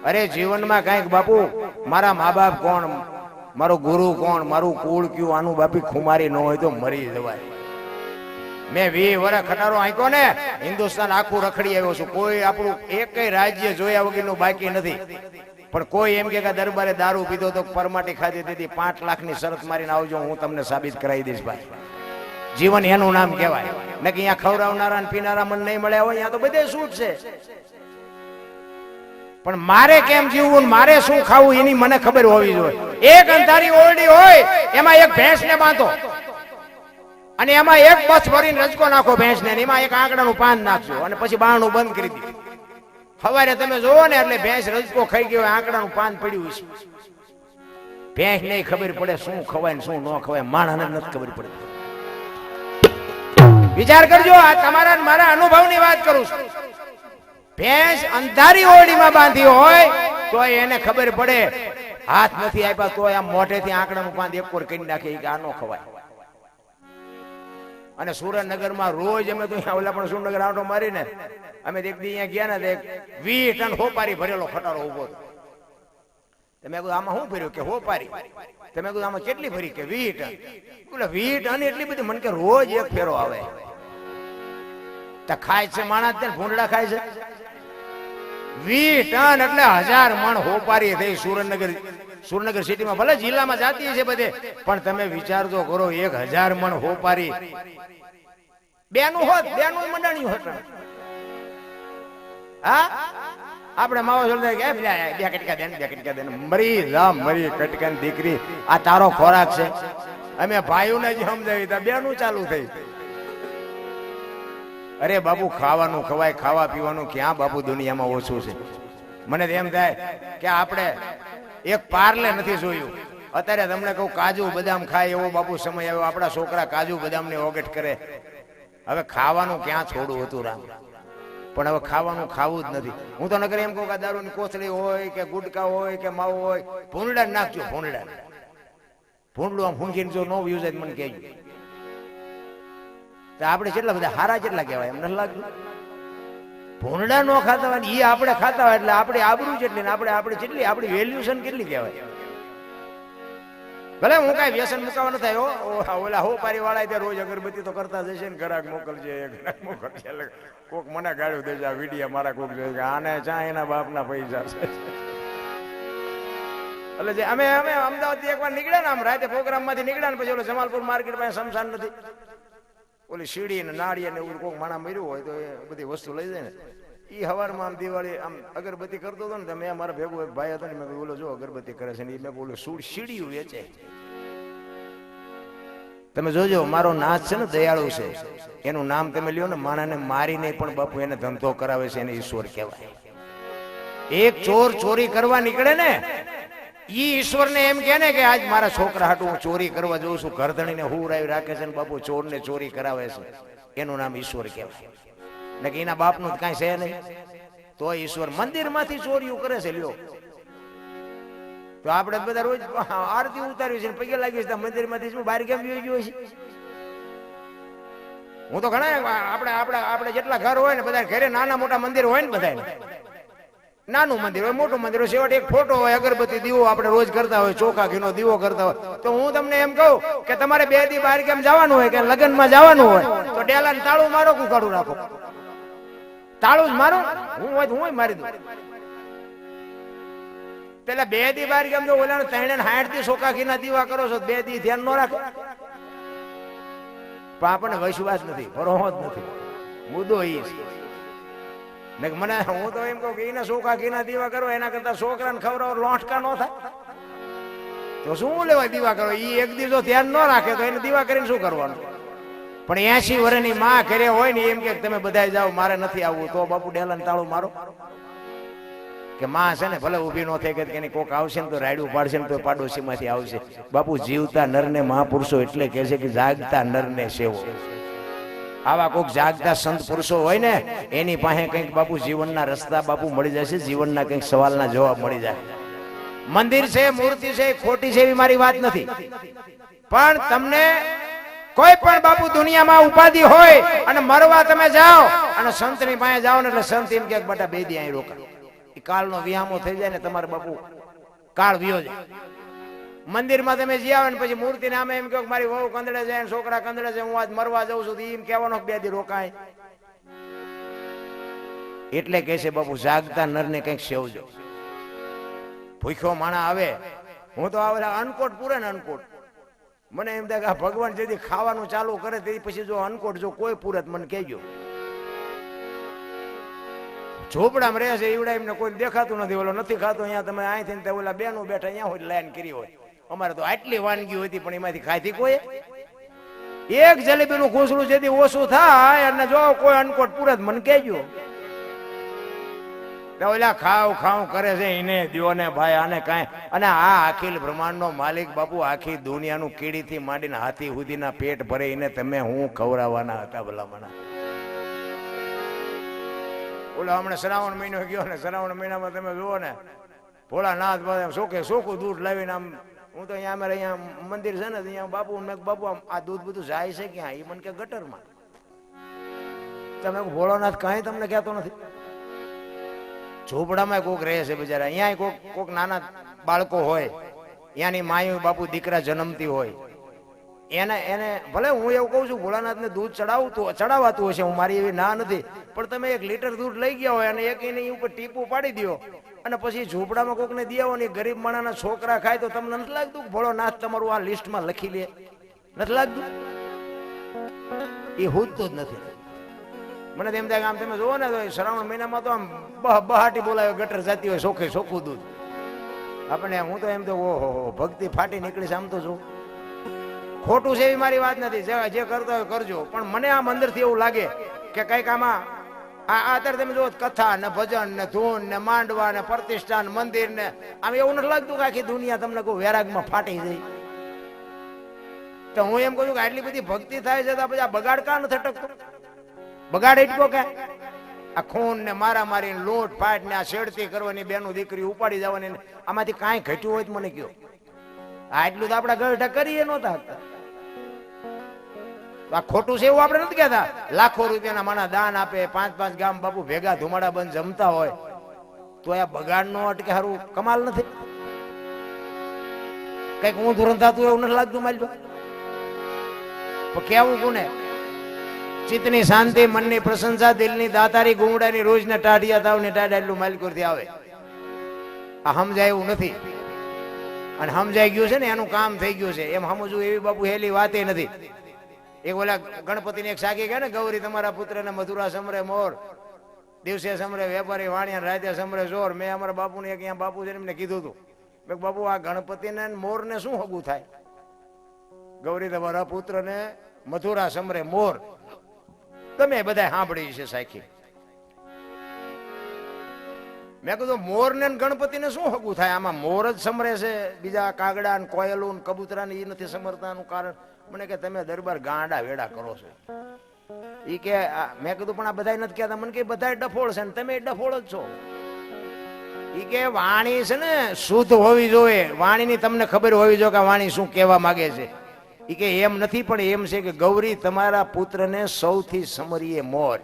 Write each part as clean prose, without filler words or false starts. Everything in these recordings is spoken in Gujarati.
અરે જીવનમાં કઈક બાપુ મારા મા બાપ કોણ, મારો ગુરુ કોણ, મારું કુળ કયું, આનું બાપી ખુમારી ન હોય તો મરી જવાય. મેં 20 વર્ષ ખટારો આંક્યો ને, હિન્દુસ્તાન આખું રખડી આવ્યો છું. કોઈ આપણું એકય રાજ્ય જોયા વગરનું બાકી નથી. પણ કોઈ એમ કે દરબારે દારૂ પીધો તો પરમાટી ખાધી તેથી 5 લાખની શરત મારીને આવજો, હું તમને સાબિત કરાવી દઈશ ભાઈ. જીવન એનું નામ કહેવાય. ને કે અહીંયા ખવડાવનારા ને પીનારા મન નહીં મળ્યા હોય, અહીંયા તો બધે છૂટ છે. પણ મારે કેમ જીવવું, મારે શું ખાવું એની મને ખબર હોવી જોઈએ. એક અંધારી ઓરડી હોય એમાં એક ભેંસને બાંધો અને એમાં એક બસ ભરીને રજકો નાખો ભેંસને, એમાં એક આંકડાનું પાન નાખજો અને પછી બારણું બંધ કરી દીધું. સવારે તમે જોવો ને એટલે ભેંસ રજકો ખાઈ ગયો, આંકડાનું પાન પડ્યું છે. ભેંસ નહીં ખબર પડે શું ખવાય ને શું ન ખવાય, માણસને નથી ખબર પડે. વિચાર કરજો, આ તમારા મારા અનુભવની વાત કરું છું. ભેંસ અંધારી ઓરડીમાં બાંધી હોય તો એને ખબર પડે, હાથ નથી આપ્યા તો આમ મોઢેથી આંકડાનું પાન એક કોર કરી નાખે કે આ ન ખવાય. અને સુરેન્દ્રનગરમાં રોજ અમે તો ઓલા પણ સુરેન્દ્રનગર આંટો મારીને અમે એક દી અહીંયા ગયા ને 20 ટન હોપારી ભરેલો ખટારો ઉભો હતો. તમે કહ્યું આમાં શું ભર્યું કે હોપારી? તમે કહ્યું આમાં કેટલી ભરી કે 20 ટન. બોલે 20 ટન એટલી બધી? મને કે રોજ એક ફેરો આવે. તો ખાય છે માણસ ને ભૂંડડા ખાય છે. 20 ટન એટલે 1000 મણ હોપારી થઈ સુરેન્દ્રનગર સિટીમાં. ભલે જિલ્લામાં જાતી છે બધે, પણ તમે વિચારજો કરો 1000 મણ હોપારી બેનું હોત, બેનું મંડાણ્યું હોત. હા આપણે માવો જોડે કે બે કટકા દે, 2 કટકા દે. મરી જા મરી કટકાની દીકરી, આ તારો ખોરાક છે? અમે ભાઈઓને જ સમજાવી તા બેનું ચાલુ થઈ. અરે બાપુ ખાવાનું ખવાય, ખાવા પીવાનું ક્યાં બાપુ દુનિયામાં ઓછું છે. મને એમ થાય કે આપણે એક પાર્લે નથી જોયું. અત્યારે તમને કહું કાજુ બદામ ખાય એવો બાપુ સમય આવ્યો. આપણા છોકરા કાજુ બદામ ને ઓગટ કરે. હવે ખાવાનું ક્યાં છોડવું હતું રામ, પણ હવે ખાવાનું ખાવું જ નથી. હું તો નકર એમ કહું કે દારૂની કોથળી હોય કે ગુટકા હોય કે માવો હોય, ભૂંડડા નાખજો. ભૂંડલું આમ ફૂંકીને જો નો યુઝ મને કહેજો. તો આપણે કેટલા બધા હારા કેટલા કહેવાય એમ નથી લાગતું? ભૂંડડા નો ખાતા હોય એ આપણે ખાતા હોય એટલે આપણે આબરૂ જેટલી ને આપણે જેટલી આપણી વેલ્યુશન કેટલી કહેવાય. ભલે હું કઈ વ્યસન મુકાવા ન થાય. ઓલા હોપારી વાળા રોજ અગરબત્તી તો કરતા જશે ને, ઘરાક મોકલજે એટલે કોક મને ગાળ્યું દેજે. આ વિડીયો મારા કોક જોઈ આને ચા એના બાપના પૈસા છે. એટલે જે અમે અમદાવાદ થી એકવાર નીકળ્યા ને, આમ રાતે પ્રોગ્રામ માંથી નીકળ્યા ને પછી ઓલો જમાલપુર માર્કેટ પાસે શમશાન નથી, ઓલી સીડી ને નાળિયેર ને એવું કોક માણા મર્યું હોય તો એ બધી વસ્તુ લઈ જાય ને. એ હવારમાં આમ દિવાળી આમ અગરબત્તી કરતો હતો ને, મેં મારા ભેગો એક ભાઈ હતો ને, મેં બોલો જો અગરબત્તી કરે છે ને, મેં બોલો સીડીયું વેચે. તમે જોજો મારો નાચ છે ને દયાળુ છે, એનું નામ તમે લ્યો ને, માણાને મારી નહીં પણ બાપુ એને ધંધો કરાવે છે, એને ઈશ્વર કહેવાય. એક ચોર ચોરી કરવા નીકળે ને, ઈ ઈશ્વરને એમ કહે ને કે આજ મારા છોકરા હાટુ હું ચોરી કરવા જઉં છું, ઘરધણીને હુરાવી રાખે છે ને બાપુ ચોરને ચોરી કરાવે છે, એનું નામ ઈશ્વર કહેવાય. ને કે એના બાપનું કઈ છે નહીં તો ઈશ્વર મંદિરમાંથી ચોરીઓ કરે છે. લ્યો તો આપણે બધા રોજ આરતી ઉતાર્યું છે, પગે લાગ્યું છે, મંદિરમાંથી શું બહાર કેમ જોઈ ગયો છે? હું તો ઘણા આપણે જેટલા ઘર હોય ને બધા ઘરે નાના મોટા મંદિર હોય ને, બધા નાનું મંદિર હોય મોટું મંદિર હોય, છેવટે એક ફોટો હોય, અગરબત્તી દીવો આપણે રોજ કરતા હોય, ચોખા ઘીનો દીવો કરતા હોય. તો હું તમને એમ કહું કે તમારે 2 દી બહાર કેમ જવાનું હોય કે લગ્નમાં જવાનું હોય તો ડેલાને તાળું મારો કે કાઢું રાખો? તાળું જ મારો. હું મારી દઉં. પેલા 2 દી બહાર કેમ જો ઓલા 360 થી ચોખા ઘીના દીવા કરો છો, 2 દી ધ્યાન ન રાખો? પણ આપણને વિશ્વાસ નથી, ભરોસો જ નથી. મુદ્દો એ છે. મને હું તો એમ કહું કે એના ચોખા ઘીના દીવા કરો એના કરતા છોકરાને ખવડાવો લોટકા ન થાય તો શું લેવાય દીવા કરો? એ એક દિવસો ધ્યાન ન રાખે તો એને દીવા કરીને શું કરવાનું? પણ 80 વર્ષની માં ઘરે હોય ને એમ કે તમે બધા જાઓ મારે નથી આવવું, તો બાપુ ડેલાને તાળું મારો કે માં છે ને ભલે ઊભી ન થઈ કે એની કોક આવશે ને તો રાયડું પાડશે ને તો પાડોશી માંથી આવશે. બાપુ જીવતા નરને મહાપુરુષો એટલે કહે છે કે જાગતા નરને સેવો. આવા કોઈક જાગતા સંત પુરુષો હોય ને એની પાસે કંઈક બાપુ જીવનના રસ્તા બાપુ મળી જશે, જીવનના કંઈક સવાલના જવાબ મળી જાય. મંદિર છે, મૂર્તિ છે, ખોટી છે એવી મારી વાત નથી, પણ તમને કોઈ પણ બાપુ દુનિયામાં ઉપાધિ હોય અને મરવા તમે જાઓ અને સંતની પાસે જાઓ ને એટલે સંત એમ કે બટા 2 દી અહીં રોકા. એ કાળનો વિહામો થઈ જાય ને તમારે બાપુ કાળ વિયો જાય. મંદિરમાં તમે જી આવે ને પછી મૂર્તિ નામે એમ કહો મારી વહુ કંદડે જાય ને છોકરા કંદડે છે, હું આજ મરવા જાઉં છું, એમ કહેવાનો 2 દી રોકાય. એટલે કહે છે બાપુ જાગતા નરને કંઈક સેવજો. ભૂખ્યો માણા આવે, હું તો આવે અનકોટ પૂરે ને અનકોટ, મને એમ થાય કે ભગવાન જેથી ખાવાનું ચાલુ કરે તે પછી જો અનકોટ જો કોઈ પૂરત મને કહેજો. ઝોપડામાં રહે છે એવડા એમને કોઈ દેખાતું નથી, ઓલો નથી ખાતો અહીંયા તમે અહીંથી ઓલા બેનો બેઠા અહીંયા હોય લાઈન કરી હોય. અમારે તો આટલી વાનગી હતી પણ એમાંથી ખાધી કોઈ એક જલેબીનું ખોસડું જેથી ઓછું થાય અને જો કોઈ અનકોટ પૂરત મને કહેજો. ઓલા ખાવ ખાવ કરે છે એને દ્યો ને ભાઈ આને કાંઈ. અને આ અખિલ બ્રહ્માંડનો માલિક બાપુ આખી દુનિયાનું કીડીથી માંડીને હાથી સુધીના પેટ ભરે એને તમે હું ખવડાવવાના હતા ભલામણા. ઓલો હમણાં શ્રાવણ મહિનો ગયો ને, શ્રાવણ મહિનામાં તમે જુઓ ને ભોળાનાથ શોખે ચોખ્ખું દૂધ લાવીને આમ, હું તો અહીંયા અમારે અહીંયા મંદિર છે ને અહીંયા બાપુ મેં બાપુ આ દૂધ બધું જાય છે ક્યાં? એ મને કે ગટરમાં. તમે ભોળાનાથ કાંઈ તમને કહેતો નથી. ઝોપડામાં કોક રહે છે બિચારા, અહીંયા કોક નાના બાળકો હોય, ત્યાંની માયું બાપુ દીકરા જન્મતી હોય, એને ભલે હું એવું કહું છું ભોળાનાથને દૂધ ચડાવાતું હશે, હું મારી એવી ના નથી, પણ તમે 1 લીટર દૂધ લઈ ગયા હોય અને એક એની ઉપર ટીપું પાડી દો અને પછી ઝૂંપડામાં કોકને દે આવો ને ગરીબ માણાના છોકરા ખાય તો તમને નથી લાગતું કે ભોળોનાથ તમારું આ લિસ્ટમાં લખી લે? નથી લાગતું? એ હોતું જ નથી. મને તેમ થાય આમ તમે જોવો ને તો શ્રાવણ મહિનામાં તો આમ બહાટી બોલાવે ગટર જતી હોય ચોખ્ખે ચોખ્ખું દૂધ. આપણે હું તો એમ તો ઓહો ભક્તિ ફાટી નીકળીશ આમ તો જો. ખોટું છે એવી મારી વાત નથી, જે કરતો હોય કરજો, પણ મને આમ અંદરથી એવું લાગે કે કઈક આમાં અત્યારે તમે જો કથા ને ભજન ને ધૂન ને માંડવા ને પ્રતિષ્ઠાન મંદિર ને આમ એવું નથી લાગતું કે આખી દુનિયા તમને કોઈ વેરાગમાં ફાટી જાય? તો હું એમ કહું છું કે આટલી બધી ભક્તિ થાય છે તો પછી આ બગાડ કા નથી અટકતો? બગાડ એટલો કે આ ખૂન ને મારામારી લૂંટ ફાટ ને આ છેડતી કરવાની બેનું દીકરી ઉપાડી જવાની આમાંથી કાંઈ ઘટ્યું હોય તો મને કયો. આટલું તો આપડા ગઢ કરીએ નહોતા. આ ખોટું છે એવું આપણે નથી કહેતા. લાખો રૂપિયાના માણા દાન આપે, 5-5 ગામ બાપુ ભેગા ધુમાડા બંધ જમતા હોય તો આ બગાડ નો અટકે સારું કમાલ નથી? કઈક ઊંધું થતું એવું નથી લાગતું મારી પાસે? કેવું કોને? ચિત્તની શાંતિ, મનની પ્રશંસા, દિલની દાતારી, ગુંગડાની રોજના ટાઢિયા તાવ ને ટાઢા એટલું માલિકોરથી આવે. આ સમજાય એવું નથી. અને સમજાઈ ગયું છે ને એનું કામ થઈ ગયું છે એમ સમજવું એવી બાપુ હેલી વાતે નથી. એક ઓલા ગણપતિને એક સાકી ગયા ને, ગૌરી તમારા પુત્રને મથુરા સમરે મોર, દિવસે સમરે વેપારી વાણિયા, રાતે સમરે ચોર. મેં અમારા બાપુને એક અહીંયા બાપુ છે એમને કીધું હતું, મેં બાપુ આ ગણપતિને મોર ને શું હગું થાય? ગૌરી તમારા પુત્રને મથુરા સમરે મોર. તમે બધા સાંભળી છે સાખી. મેં કીધું મોર ને ગણપતિ ને શું હગું થાય? આમાં મોર જ સમરે છે, બીજા કાગડા ને કોયલું ને કબૂતરા ને એ નથી સમરતાનું કારણ? મને કે તમે દરબાર ગાંડા વેડા કરો છો. ઈ કે મેં કીધું પણ આ બધા નથી કહેતા. મને કે બધા ડફોળ છે ને તમે ડફોળ જ છો. ઈ કે વાણી છે ને શુદ્ધ હોવી જોઈએ, વાણીની તમને ખબર હોવી જોઈએ કે વાણી શું કહેવા માંગે છે. ઈ કે એમ નથી, પણ એમ છે કે ગૌરી તમારા પુત્રને સૌથી સમરીએ મોર.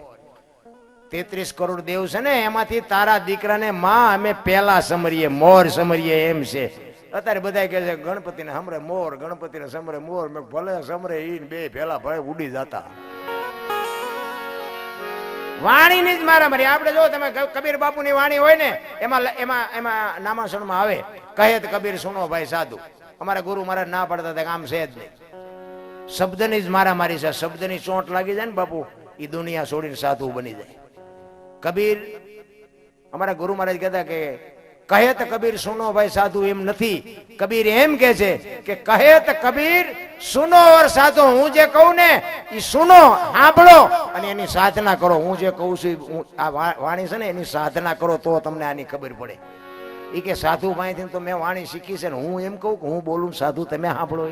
33 કરોડ દેવ છે ને એમાંથી તારા દીકરાને માં અમે પેલા સમરીએ મોર સમરીએ એમ છે. અત્યારે બધા કહે છે ગણપતિને સમરે મોર, ગણપતિને સમરે મોર. મેં ભલે સમરે ઈ બે ભેલા ભલે ઉડી જતા. વાણીની જ મારા મારી. આપણે જો તમે કબીર બાપુની વાણી હોય ને એમાં નામાસણમાં આવે કહે કબીર સુનો ભાઈ સાધુ. અમારા ગુરુ મહારાજ ના પડતા હતા આમ છે જ નહીં. શબ્દની જ મારા મારી છે. શબ્દની ચોંટ લાગી જાય ને બાપુ એ દુનિયા છોડીને સાધુ બની જાય. કબીર અમારા ગુરુ મહારાજ કહેતા કે કહે તો કબીર સુનો ભાઈ સાધુ એમ નથી. કબીર એમ કે છે કે કહે તો કબીર સુનો ઓર સાધુ. હું જે કહું ને એ સુનો, સાંભળો અને એની સાધના કરો. હું જે કહું છું આ વાણી છે ને એની સાધના કરો તો તમને આની ખબર પડે. એ કે સાધુ ભાઈથી તો મેં વાણી શીખી છે ને હું એમ કહું કે હું બોલું સાધુ તમે સાંભળો.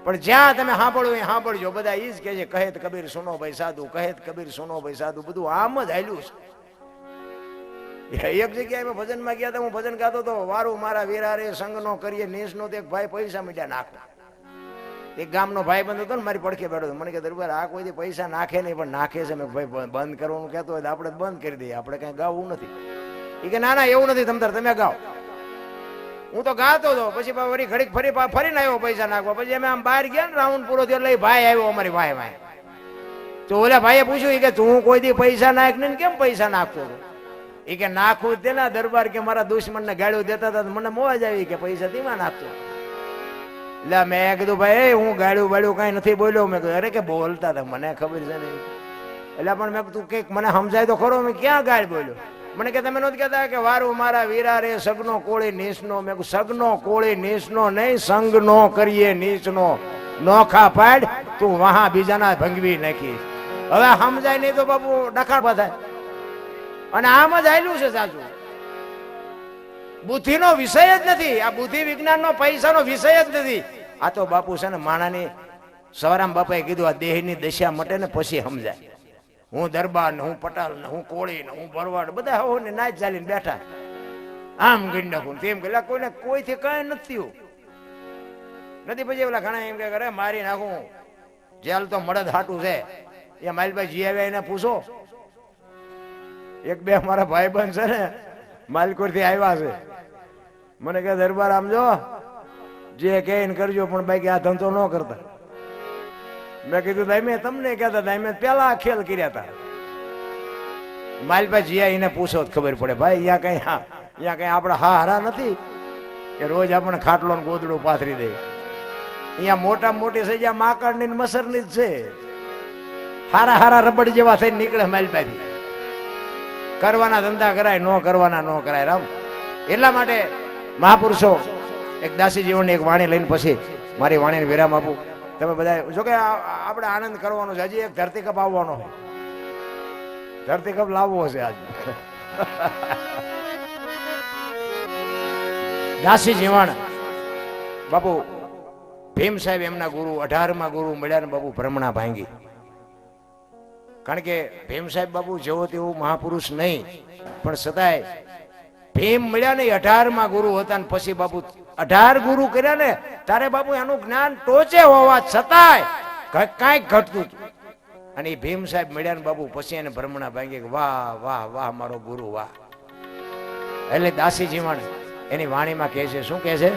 પણ જ્યાં તમે સાંભળો એ સાંભળજો. બધા એ જ કે છે કહે કબીર સુનો ભાઈ સાધુ, કહે કબીર સુનો ભાઈ સાધુ. બધું આમ જ હાલ્યું છે. એક જગ્યાએ મેં ભજનમાં ગયા હતા, હું ભજન ગાતો હતો, વારું મારા વીરા રે સંગ નો કરીએ નીસ નો. એક ભાઈ પૈસા મીઠા નાખો. એક ગામનો ભાઈ બંધ હતો ને મારી પડખે બેઠો. મને કે દરબાર આ કોઈ પૈસા નાખે નહીં પણ નાખે છે. મેં ભાઈ બંધ કરવાનું કહેતો હોય તો આપણે બંધ કરી દઈએ, આપણે કઈ ગાવું નથી. એ કે ના ના એવું નથી તમતાર, તમે ગાઓ. હું તો ગાતો હતો, પછી વળી ઘડીક ફરીને આવ્યો પૈસા નાખવા. પછી અમે આમ બહાર ગયા ને, રાઉન્ડ પૂરો થયો એટલે ભાઈ આવ્યો અમારી ભાઈ. તો ઓલા ભાઈએ પૂછ્યું કે તું કોઈ દી પૈસા નાખ ને કેમ પૈસા નાખતો હતો? એ કે નાખવું તે ના દરબાર કે મારા દુશ્મનને ગાળ્યું દેતા હતા, મને મોજ આવી કે પૈસા ધીમા નાખતો. એટલે મેં કીધું ભાઈ હું ગાળ્યું કઈ નથી બોલ્યો. મેં કીધું અરે કે બોલતા હતા મને ખબર છે ને. એટલે પણ મેં તું કઈક મને સમજાય તો ખરો, મેં ક્યાં ગાળ બોલ્યો? મને કે તમે નથી કહેતા કે વારું મારા વીરા રે સગનો કોળી નીચનો. મેં કહ્યું સગનો કોળી નીચનો નહીં, સંગ નો કરીએ નીચનો. નોખા પાડ તું વહા બીજાના ભંગવી નાખી. હવે સમજાય નહીં તો બાપુ ડખાડ થાય. અને આમ જ આયલું છે સાચું. બુદ્ધિનો વિષય જ નથી આ. બુદ્ધિ વિજ્ઞાનનો પૈસાનો વિષય જ નથી આ. તો બાપુ છે ને માણાની સવારામ બાપાએ કીધું આ દેહની દશા મટે ને પછી સમજાય. હું દરબાર ને હું પટાલ ને હું કોળી ને હું ભરવાડ બધા હો ને નાચ ચાલીને બેઠા આમ ગઈ નાખું તેમ કે કોઈને કોઈથી કઈ નથી નથી. પછી ઓલા ઘણા એમ કે અરે મારી નાખું જેલ તો મળદ હાટું છે. એ માલભાઈ જી આવ્યા એને પૂછો. એક બે મારા ભાઈબંધ છે ને માલકોર થી આવ્યા છે. મને કે દરબાર આમ જો જે કે કરજો પણ બાકી આ ધંધો ન કરતા. મેં કીધું દાઈ તમને કહેતા હતા, મેં પેલા ખેલ કર્યા હતા. માલભાઈ જીયા એને પૂછો ખબર પડે. ભાઈ અહીંયા કઈ આપડા હારા નથી કે રોજ આપણે ખાટલો ને ગોદડું પાથરી દે. અહીંયા મોટા મોટી સજા માકડ ની મસર ની જ છે. હારા રબડ જેવા થઈને નીકળે માલભાઈ. કરવાના ધંધા કરાય, નો કરવાના નો કરાય. રામ એટલા માટે મહાપુરુષો એક દાસી જીવનની એક વાણી લઈને પછી મારી વાણીને વિરામ આપું. તમે બધા જો કે આપણે આનંદ કરવાનો છે. હજી એક ધરતી કપ આવવાનો છે. ધરતી કપ લાવવો છે આજ. દાસી જીવન બાપુ ભીમ સાહેબ એમના ગુરુ 18મા ગુરુ મળ્યા ને બાપુ ભ્રમણા ભાંગી. કારણ કે ભીમ સાહેબ બાપુ જેવો તેવો મહાપુરુષ નહીં, પણ છતાંય ભીમ મળ્યા ને 18મા ગુરુ હતા. ને પછી બાપુ 18 ગુરુ કર્યા ને તારે બાપુ એનું જ્ઞાન ટોચે હોવા છતાંય કઈક ઘટતું. અને એ ભીમ સાહેબ મળ્યા ને બાપુ પછી એને ભ્રમણા ભાંગી. વાહ વાહ વાહ મારો ગુરુ વાહ. એટલે દાસી જીવન એની વાણીમાં કહે છે, શું કહે છે?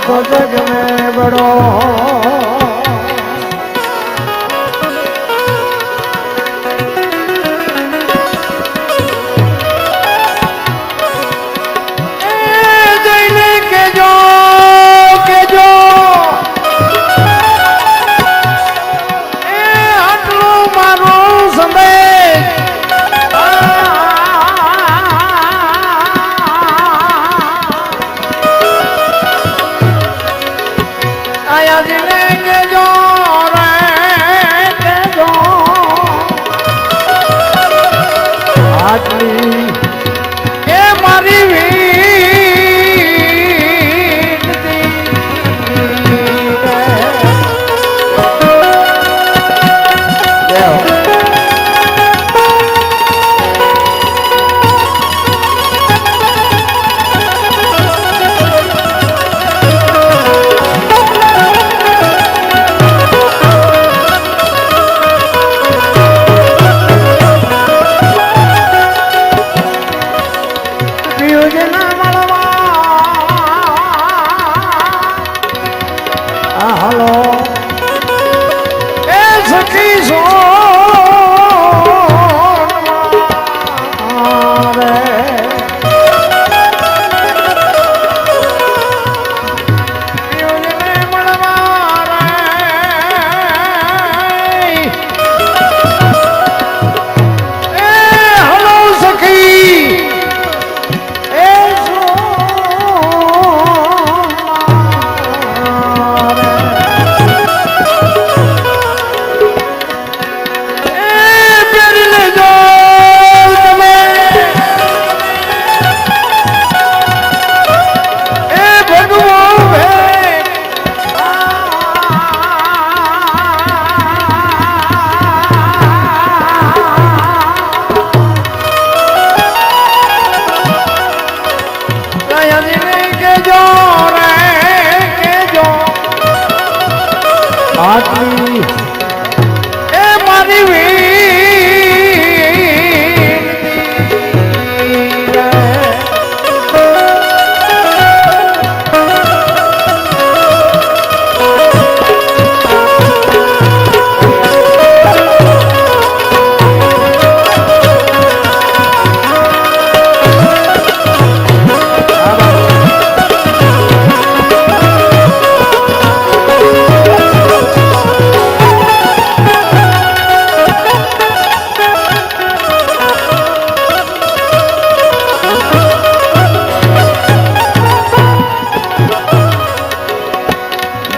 तो जग में बड़ो आया दिन આટલી એ મારી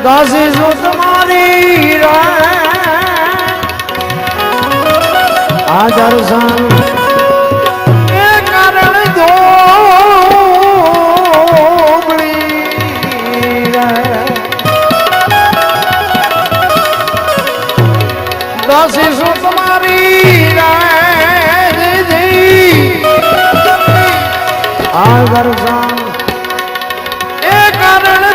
દાસી શું તમારી આ દર્શન એ કારણ ધોબળી દાસી શું તમારી આ દર્શન એ કારણ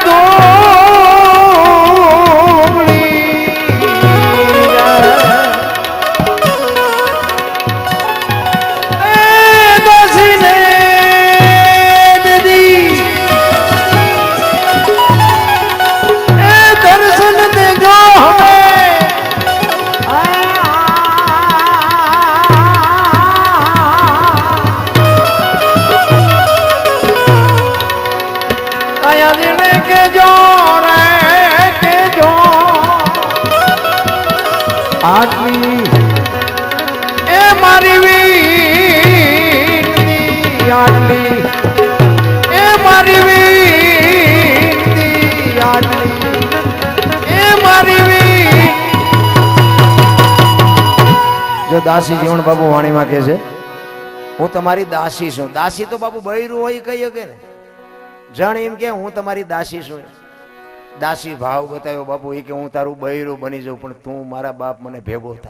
આટલી એ મારી વીરતી આટલી એ મારી વીરતી આટલી એ મારી વીર જો દાસી જીવણ બાબુ વાણીમાં કહે છે હું તમારી દાસી છું. દાસી તો બાબુ બૈરું હોય કહી શકે ને. જણ એમ કે હું તમારી દાસી છું. દાસી ભાવ બતાવ્યો બાપુ એ કે હું તારું બૈરું બની જાઉં પણ તું મારા બાપ મને ભેગો થા.